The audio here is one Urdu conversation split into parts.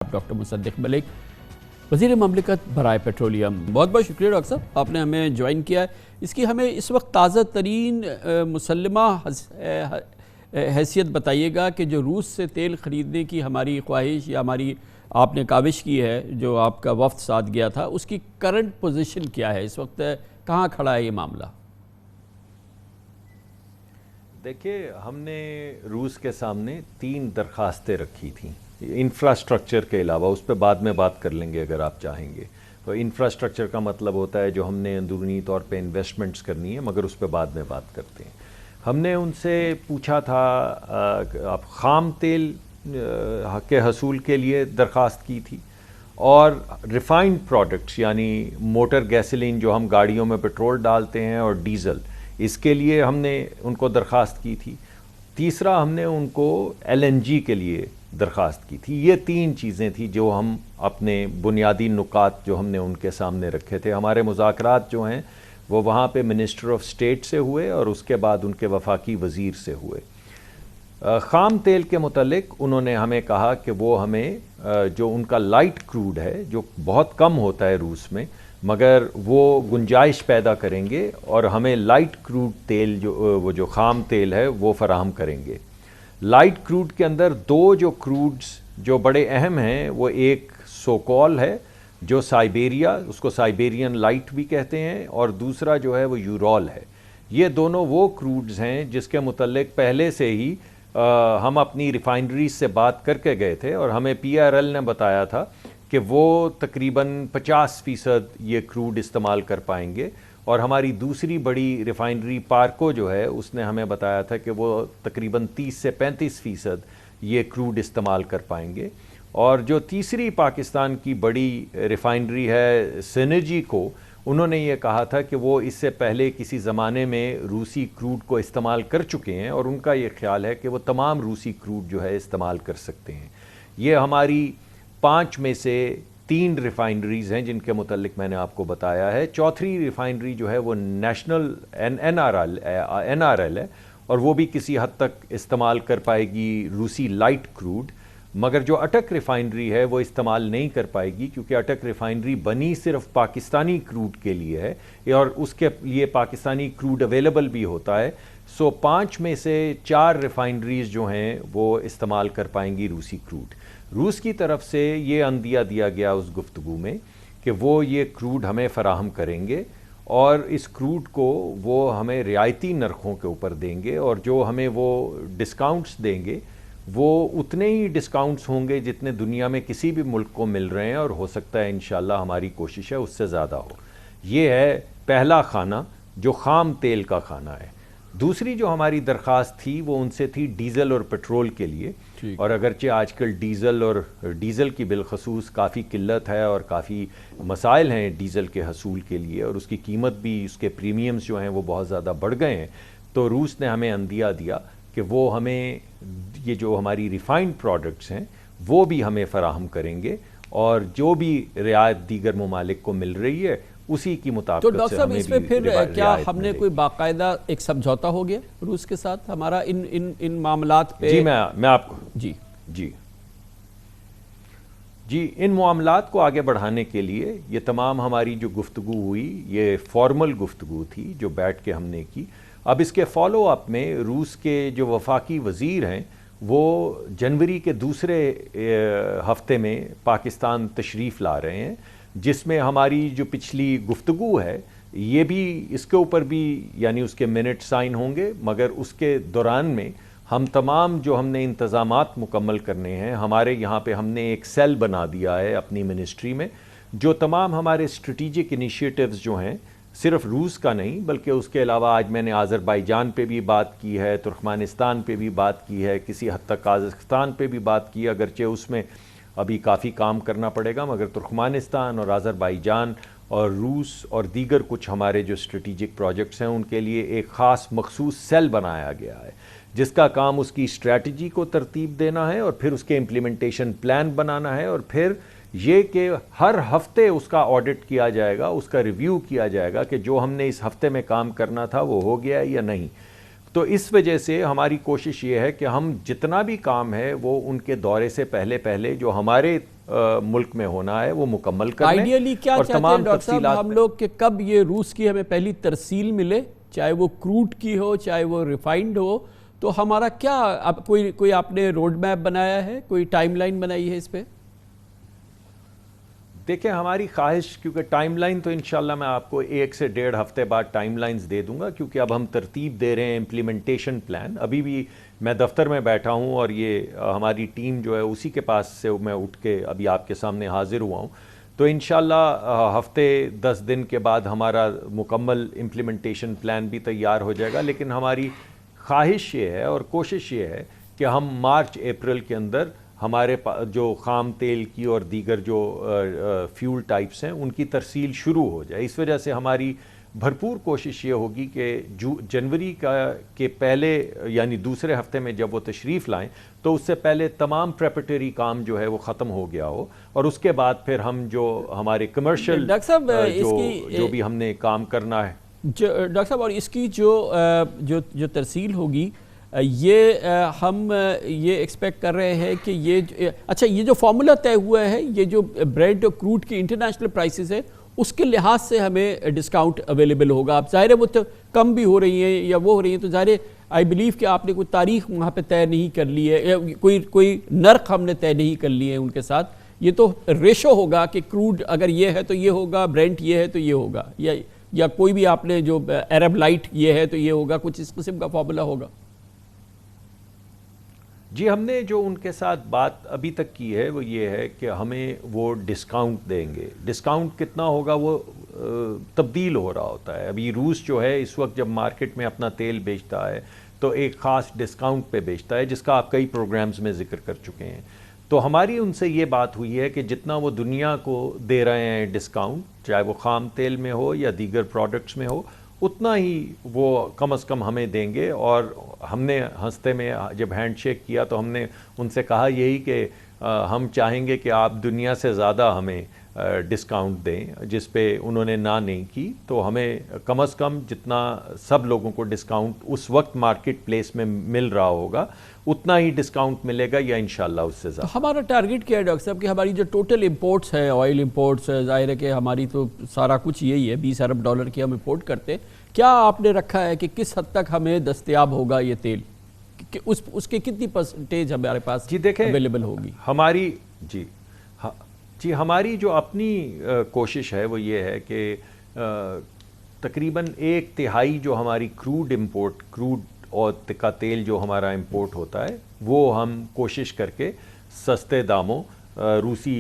ڈاکٹر مصدق ملک وزیر مملکت برائے پیٹرولیم، بہت بہت شکریہ ڈاکٹر صاحب، آپ نے ہمیں جوائن کیا ہے۔ اس کی ہمیں اس وقت تازہ ترین مسلمہ حیثیت بتائیے گا کہ جو روس سے تیل خریدنے کی ہماری خواہش یا ہماری آپ نے کاوش کی ہے، جو آپ کا وفد ساتھ گیا تھا، اس کی کرنٹ پوزیشن کیا ہے اس وقت، کہاں کھڑا ہے یہ معاملہ؟ دیکھیے، ہم نے روس کے سامنے 3 درخواستیں رکھی تھیں انفراسٹرکچر کے علاوہ، اس پہ بعد میں بات کر لیں گے اگر آپ چاہیں گے۔ تو انفراسٹرکچر کا مطلب ہوتا ہے جو ہم نے اندرونی طور پہ انویسٹمنٹس کرنی ہے، مگر اس پہ بعد میں بات کرتے ہیں۔ ہم نے ان سے پوچھا تھا آپ خام تیل کے حصول کے لیے درخواست کی تھی، اور ریفائنڈ پروڈکٹس یعنی موٹر گیسولین جو ہم گاڑیوں میں پیٹرول ڈالتے ہیں اور ڈیزل، اس کے لیے ہم نے ان کو درخواست کی تھی۔ تیسرا ہم نے ان کو LNG کے لیے درخواست کی تھی۔ یہ 3 چیزیں تھیں جو ہم اپنے بنیادی نکات جو ہم نے ان کے سامنے رکھے تھے۔ ہمارے مذاکرات جو ہیں وہ وہاں پہ منسٹر آف اسٹیٹ سے ہوئے اور اس کے بعد ان کے وفاقی وزیر سے ہوئے۔ خام تیل کے متعلق انہوں نے ہمیں کہا کہ وہ ہمیں جو ان کا لائٹ کروڈ ہے جو بہت کم ہوتا ہے روس میں، مگر وہ گنجائش پیدا کریں گے اور ہمیں لائٹ کروڈ تیل وہ جو خام تیل ہے وہ فراہم کریں گے۔ لائٹ کروڈ کے اندر 2 جو کروڈز جو بڑے اہم ہیں، وہ ایک سوکول ہے جو سائبیریا، اس کو سائبیرین لائٹ بھی کہتے ہیں، اور دوسرا جو ہے وہ یورول ہے۔ یہ دونوں وہ کروڈز ہیں جس کے متعلق پہلے سے ہی ہم اپنی ریفائنریز سے بات کر کے گئے تھے، اور ہمیں PRL نے بتایا تھا کہ وہ تقریباً 50% یہ کروڈ استعمال کر پائیں گے، اور ہماری دوسری بڑی ریفائنری پارکو جو ہے اس نے ہمیں بتایا تھا کہ وہ تقریباً 30 سے 35% یہ کروڈ استعمال کر پائیں گے۔ اور جو تیسری پاکستان کی بڑی ریفائنری ہے سینرجی کو، انہوں نے یہ کہا تھا کہ وہ اس سے پہلے کسی زمانے میں روسی کروڈ کو استعمال کر چکے ہیں، اور ان کا یہ خیال ہے کہ وہ تمام روسی کروڈ جو ہے استعمال کر سکتے ہیں۔ یہ ہماری 5 میں سے 3 ریفائنریز ہیں جن کے متعلق میں نے آپ کو بتایا ہے۔ چوتھی ریفائنری جو ہے وہ نیشنل NRL ہے، اور وہ بھی کسی حد تک استعمال کر پائے گی روسی لائٹ کروڈ، مگر جو اٹک ریفائنری ہے وہ استعمال نہیں کر پائے گی، کیونکہ اٹک ریفائنری بنی صرف پاکستانی کروڈ کے لیے ہے، اور اس کے لیے پاکستانی کروڈ اویلیبل بھی ہوتا ہے۔ 5 میں سے 4 ریفائنریز جو ہیں وہ استعمال کر پائیں گی روسی کروڈ۔ روس کی طرف سے یہ عندیہ دیا گیا اس گفتگو میں کہ وہ یہ کروڈ ہمیں فراہم کریں گے، اور اس کروڈ کو وہ ہمیں رعایتی نرخوں کے اوپر دیں گے، اور جو ہمیں وہ ڈسکاؤنٹس دیں گے وہ اتنے ہی ڈسکاؤنٹس ہوں گے جتنے دنیا میں کسی بھی ملک کو مل رہے ہیں، اور ہو سکتا ہے انشاءاللہ ہماری کوشش ہے اس سے زیادہ ہو۔ یہ ہے پہلا خانہ جو خام تیل کا خانہ ہے۔ دوسری جو ہماری درخواست تھی وہ ان سے تھی ڈیزل اور پیٹرول کے لیے، اور اگرچہ آج کل ڈیزل کی بالخصوص کافی قلت ہے اور کافی مسائل ہیں ڈیزل کے حصول کے لیے، اور اس کی قیمت بھی، اس کے پریمیمز جو ہیں وہ بہت زیادہ بڑھ گئے ہیں، تو روس نے ہمیں عندیہ دیا کہ وہ ہمیں یہ جو ہماری ریفائنڈ پروڈکٹس ہیں وہ بھی ہمیں فراہم کریں گے، اور جو بھی رعایت دیگر ممالک کو مل رہی ہے اسی کی مطابقت تو ڈاکٹر صاحب سے اس پہ پھر کیا ہم نے کوئی ملے گی۔ باقاعدہ ایک سمجھوتا ہو گیا روس کے ساتھ ہمارا ان معاملات پہ؟ جی میں آپ کو جی ان معاملات کو آگے بڑھانے کے لیے یہ تمام ہماری جو گفتگو ہوئی، یہ فارمل گفتگو تھی جو بیٹھ کے ہم نے کی۔ اب اس کے فالو اپ میں روس کے جو وفاقی وزیر ہیں وہ جنوری کے دوسرے ہفتے میں پاکستان تشریف لا رہے ہیں، جس میں ہماری جو پچھلی گفتگو ہے یہ بھی اس کے اوپر بھی یعنی اس کے منٹ سائن ہوں گے، مگر اس کے دوران میں ہم تمام جو ہم نے انتظامات مکمل کرنے ہیں، ہمارے یہاں پہ ہم نے ایک سیل بنا دیا ہے اپنی منسٹری میں، جو تمام ہمارے اسٹریٹجک انیشیٹوز جو ہیں، صرف روس کا نہیں بلکہ اس کے علاوہ آج میں نے آذربائیجان پہ بھی بات کی ہے، ترکمانستان پہ بھی بات کی ہے، کسی حد تک قازقستان پہ بھی بات کی، اگرچہ اس میں ابھی کافی کام کرنا پڑے گا، مگر ترکمانستان اور آذربائیجان اور روس اور دیگر کچھ ہمارے جو اسٹریٹجک پروجیکٹس ہیں ان کے لیے ایک خاص مخصوص سیل بنایا گیا ہے، جس کا کام اس کی اسٹریٹجی کو ترتیب دینا ہے، اور پھر اس کے امپلیمنٹیشن پلان بنانا ہے، اور پھر یہ کہ ہر ہفتے اس کا آڈٹ کیا جائے گا، اس کا ریویو کیا جائے گا کہ جو ہم نے اس ہفتے میں کام کرنا تھا وہ ہو گیا یا نہیں۔ تو اس وجہ سے ہماری کوشش یہ ہے کہ ہم جتنا بھی کام ہے وہ ان کے دورے سے پہلے جو ہمارے ملک میں ہونا ہے وہ مکمل کر لیں. آئیڈیلی کیا چاہتے ہیں ڈاکٹر صاحب ہم لوگ کہ کب یہ روس کی ہمیں پہلی ترسیل ملے، چاہے وہ کروڈ کی ہو چاہے وہ ریفائنڈ ہو، تو ہمارا کیا اب کوئی آپ نے روڈ میپ بنایا ہے، کوئی ٹائم لائن بنائی ہے اس پہ؟ دیکھیں ہماری خواہش، کیونکہ ٹائم لائن تو انشاءاللہ میں آپ کو 1 سے 1.5 ہفتے بعد ٹائم لائنز دے دوں گا، کیونکہ اب ہم ترتیب دے رہے ہیں امپلیمنٹیشن پلان. ابھی بھی میں دفتر میں بیٹھا ہوں اور یہ ہماری ٹیم جو ہے اسی کے پاس سے میں اٹھ کے ابھی آپ کے سامنے حاضر ہوا ہوں. تو انشاءاللہ ہفتے 10 دن کے بعد ہمارا مکمل امپلیمنٹیشن پلان بھی تیار ہو جائے گا. لیکن ہماری خواہش یہ ہے اور کوشش یہ ہے کہ ہم مارچ اپریل کے اندر ہمارے جو خام تیل کی اور دیگر جو فیول ٹائپس ہیں ان کی ترسیل شروع ہو جائے. اس وجہ سے ہماری بھرپور کوشش یہ ہوگی کہ جنوری کے پہلے یعنی دوسرے ہفتے میں جب وہ تشریف لائیں تو اس سے پہلے تمام پریپریٹری کام جو ہے وہ ختم ہو گیا ہو، اور اس کے بعد پھر ہم جو ہمارے کمرشل جو بھی ہم نے کام کرنا ہے. ڈاکٹر صاحب اور اس کی جو ترسیل ہوگی یہ ہم یہ ایکسپیکٹ کر رہے ہیں کہ یہ جو فارمولا طے ہوا ہے، یہ جو بریڈ اور کروڈ کی انٹرنیشنل پرائسز ہے اس کے لحاظ سے ہمیں ڈسکاؤنٹ اویلیبل ہوگا. اب ظاہر ہے وہ تو کم بھی ہو رہی ہیں یا وہ ہو رہی ہیں، تو ظاہر ہے آئی بلیو کہ آپ نے کوئی تاریخ وہاں پہ طے نہیں کر لی ہے، کوئی نرخ ہم نے طے نہیں کر لی ہے ان کے ساتھ. یہ تو ریشو ہوگا کہ کروڈ اگر یہ ہے تو یہ ہوگا، برینٹ یہ ہے تو یہ ہوگا، یا کوئی بھی آپ نے جو عرب لائٹ یہ ہے تو یہ ہوگا، کچھ اس قسم کا فارمولا ہوگا. جی ہم نے جو ان کے ساتھ بات ابھی تک کی ہے وہ یہ ہے کہ ہمیں وہ ڈسکاؤنٹ دیں گے. ڈسکاؤنٹ کتنا ہوگا وہ تبدیل ہو رہا ہوتا ہے. ابھی روس جو ہے اس وقت جب مارکیٹ میں اپنا تیل بیچتا ہے تو ایک خاص ڈسکاؤنٹ پہ بیچتا ہے جس کا آپ کئی پروگرامز میں ذکر کر چکے ہیں. تو ہماری ان سے یہ بات ہوئی ہے کہ جتنا وہ دنیا کو دے رہے ہیں ڈسکاؤنٹ، چاہے وہ خام تیل میں ہو یا دیگر پروڈکٹس میں ہو، اتنا ہی وہ کم از کم ہمیں دیں گے. اور ہم نے ہنستے میں جب ہینڈ شیک کیا تو ہم نے ان سے کہا یہی کہ ہم چاہیں گے کہ آپ دنیا سے زیادہ ہمیں ڈسکاؤنٹ دیں، جس پہ انہوں نے نہ نہیں کی. تو ہمیں کم از کم جتنا سب لوگوں کو ڈسکاؤنٹ اس وقت مارکیٹ پلیس میں مل رہا ہوگا اتنا ہی ڈسکاؤنٹ ملے گا، یا انشاءاللہ اس سے زیادہ. ہمارا ٹارگٹ کیا ہے ڈاکٹر صاحب کہ ہماری جو ٹوٹل امپورٹس ہے، آئل امپورٹس ہے، ظاہر ہے کہ ہماری تو سارا کچھ یہی ہے، 20 ارب ڈالر کی ہم امپورٹ کرتے ہیں. کیا آپ نے رکھا ہے کہ کس حد تک ہمیں دستیاب ہوگا یہ تیل، کہ اس کے کتنی پرسنٹیج ہمارے پاس اویلیبل ہوگی؟ ہماری جو اپنی کوشش ہے وہ یہ ہے کہ تقریباً 1/3 جو ہماری کروڈ اور کا تیل جو ہمارا امپورٹ ہوتا ہے وہ ہم کوشش کر کے سستے داموں روسی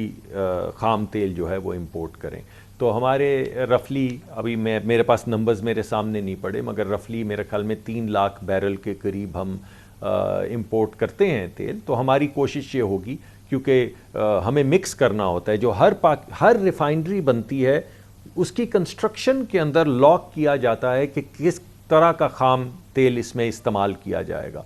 خام تیل جو ہے وہ امپورٹ کریں. تو ہمارے رفلی ابھی میرے پاس نمبرز میرے سامنے نہیں پڑے، مگر رفلی میرے خیال میں 3 لاکھ بیرل کے قریب ہم امپورٹ کرتے ہیں تیل. تو ہماری کوشش یہ ہوگی، کیونکہ ہمیں مکس کرنا ہوتا ہے، جو ہر ریفائنری بنتی ہے اس کی کنسٹرکشن کے اندر لاک کیا جاتا ہے کہ کس طرح کا خام تیل اس میں استعمال کیا جائے گا.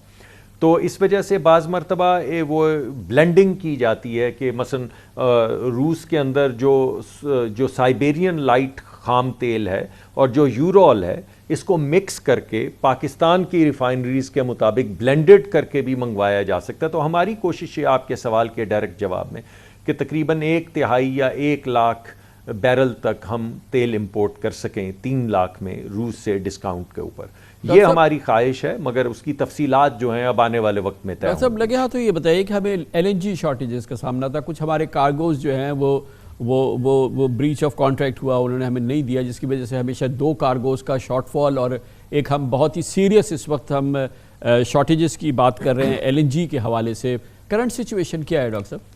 تو اس وجہ سے بعض مرتبہ وہ بلینڈنگ کی جاتی ہے کہ مثلا روس کے اندر جو سائبیرین لائٹ خام تیل ہے اور جو یورول ہے اس کو مکس کر کے پاکستان کی ریفائنریز کے مطابق بلینڈڈ کر کے بھی منگوایا جا سکتا ہے. تو ہماری کوشش ہے آپ کے سوال کے ڈائریکٹ جواب میں کہ تقریباً 1/3 یا 1 لاکھ بیرل تک ہم تیل امپورٹ کر سکیں 3 لاکھ میں روس سے ڈسکاؤنٹ کے اوپر. یہ ہماری خواہش ہے، مگر اس کی تفصیلات جو ہیں اب آنے والے وقت میں طے ہوں گی. صاحب لگے ہاں تو یہ بتائیے کہ ہمیں LNG شارٹیجز کا سامنا تھا، کچھ ہمارے کارگوز جو ہیں وہ بریچ آف کانٹریکٹ ہوا، انہوں نے ہمیں نہیں دیا، جس کی وجہ سے ہمیشہ 2 کارگوز کا شارٹ فال، اور ایک ہم بہت ہی سیریس اس وقت ہم شارٹیجز کی بات کر رہے ہیں LNG کے حوالے سے. کرنٹ سچویشن کیا ہے ڈاکٹر صاحب؟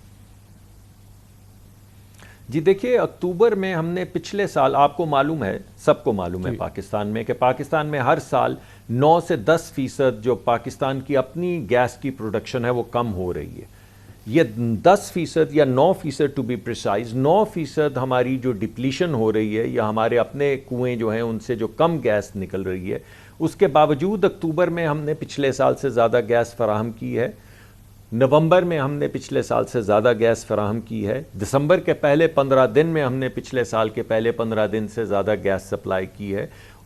جی دیکھیے اکتوبر میں ہم نے پچھلے سال، آپ کو معلوم ہے، سب کو معلوم ہے پاکستان میں، کہ پاکستان میں ہر سال 9 سے 10% جو پاکستان کی اپنی گیس کی پروڈکشن ہے وہ کم ہو رہی ہے. یہ 10% یا 9% ٹو بی پریسائز 9% ہماری جو ڈپلیشن ہو رہی ہے یا ہمارے اپنے کنویں جو ہیں ان سے جو کم گیس نکل رہی ہے، اس کے باوجود اکتوبر میں ہم نے پچھلے سال سے زیادہ گیس فراہم کی ہے. نومبر میں ہم نے پچھلے سال سے زیادہ گیس فراہم کی ہے. دسمبر کے پہلے 15 دن میں ہم نے پچھلے سال کے پہلے 15 دن سے زیادہ گیس سپلائی کی ہے.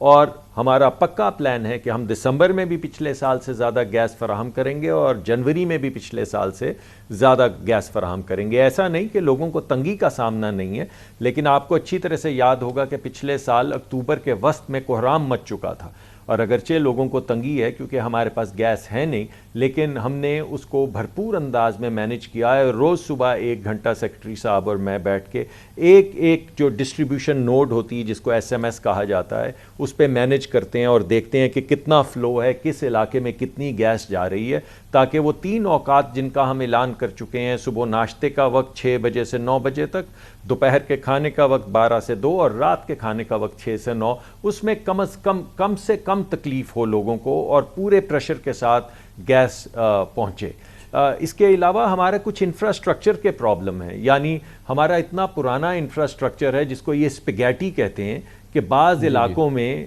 اور ہمارا پکا پلان ہے کہ ہم دسمبر میں بھی پچھلے سال سے زیادہ گیس فراہم کریں گے اور جنوری میں بھی پچھلے سال سے زیادہ گیس فراہم کریں گے. ایسا نہیں کہ لوگوں کو تنگی کا سامنا نہیں ہے، لیکن آپ کو اچھی طرح سے یاد ہوگا کہ پچھلے سال اکتوبر کے وسط میں کہرام مچ چکا تھا، اور اگرچہ لوگوں کو تنگی ہے کیونکہ ہمارے پاس گیس ہے نہیں، لیکن ہم نے اس کو بھرپور انداز میں مینج کیا ہے. روز صبح 1 گھنٹہ سیکرٹری صاحب اور میں بیٹھ کے ایک جو ڈسٹریبیوشن نوڈ ہوتی ہے جس کو SMS کہا جاتا ہے، اس پہ مینج کرتے ہیں اور دیکھتے ہیں کہ کتنا فلو ہے، کس علاقے میں کتنی گیس جا رہی ہے، تاکہ وہ 3 اوقات جن کا ہم اعلان کر چکے ہیں، صبح ناشتے کا وقت 6 بجے سے 9 بجے تک، دوپہر کے کھانے کا وقت 12 سے 2 اور رات کے کھانے کا وقت 6 سے 9، اس میں کم سے کم تکلیف ہو لوگوں کو اور پورے پریشر کے ساتھ گیس پہنچے. اس کے علاوہ ہمارے کچھ انفراسٹرکچر کے پرابلم ہیں، یعنی ہمارا اتنا پرانا انفراسٹرکچر ہے جس کو یہ اسپیگیٹی کہتے ہیں کہ بعض علاقوں میں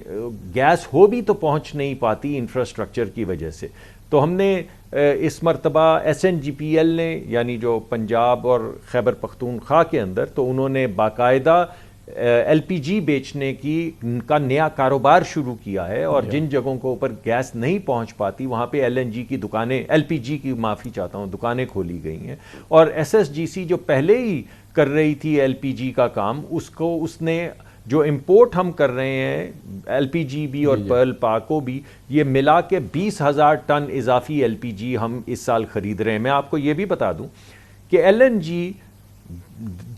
گیس ہو بھی تو پہنچ نہیں پاتی انفراسٹرکچر کی وجہ سے. تو ہم نے اس مرتبہ SNGPL نے، یعنی جو پنجاب اور خیبر پختونخوا کے اندر، تو انہوں نے باقاعدہ LPG بیچنے کا نیا کاروبار شروع کیا ہے، اور جن جگہوں کو اوپر گیس نہیں پہنچ پاتی وہاں پہ LNG کی دکانیں، LPG کی معافی چاہتا ہوں، دکانیں کھولی گئی ہیں. اور SSGC جو پہلے ہی کر رہی تھی LPG کا کام، اس نے جو امپورٹ ہم کر رہے ہیں LPG بھی اور پرل پاکو بھی، یہ ملا کے 20,000 ٹن اضافی LPG ہم اس سال خرید رہے ہیں. میں آپ کو یہ بھی بتا دوں کہ LNG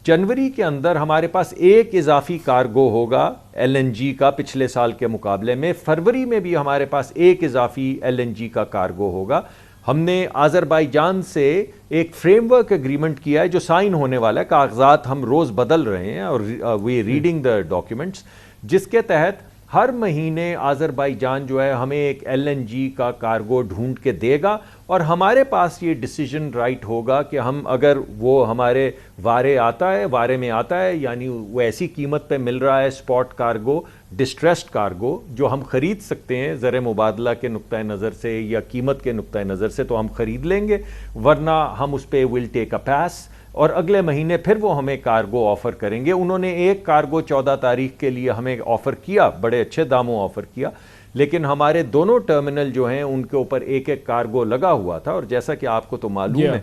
جنوری کے اندر ہمارے پاس ایک اضافی کارگو ہوگا LNG کا پچھلے سال کے مقابلے میں. فروری میں بھی ہمارے پاس ایک اضافی LNG کا کارگو ہوگا. ہم نے آذربائیجان سے ایک فریم ورک ایگریمنٹ کیا ہے جو سائن ہونے والا ہے، کاغذات ہم روز بدل رہے ہیں اور وی ریڈنگ دا ڈاکیومنٹس، جس کے تحت ہر مہینے آذربائیجان جو ہے ہمیں ایک LNG کا کارگو ڈھونڈ کے دے گا، اور ہمارے پاس یہ ڈیسیجن رائٹ ہوگا کہ ہم اگر وہ ہمارے وارے میں آتا ہے، یعنی وہ ایسی قیمت پہ مل رہا ہے اسپاٹ کارگو، ڈسٹریسڈ کارگو جو ہم خرید سکتے ہیں زر مبادلہ کے نقطہ نظر سے یا قیمت کے نقطہ نظر سے، تو ہم خرید لیں گے، ورنہ ہم اس پہ ول ٹیک اے پاس، اور اگلے مہینے پھر وہ ہمیں کارگو آفر کریں گے. انہوں نے ایک کارگو 14 تاریخ کے لیے ہمیں آفر کیا، بڑے اچھے داموں آفر کیا، لیکن ہمارے دونوں ٹرمینل جو ہیں ان کے اوپر ایک کارگو لگا ہوا تھا. اور جیسا کہ آپ کو تو معلوم ہے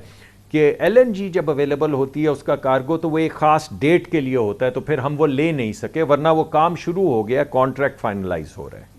کہ LNG جب اویلیبل ہوتی ہے اس کا کارگو تو وہ ایک خاص ڈیٹ کے لیے ہوتا ہے، تو پھر ہم وہ لے نہیں سکے، ورنہ وہ کام شروع ہو گیا، کانٹریکٹ فائنلائز ہو رہا ہے.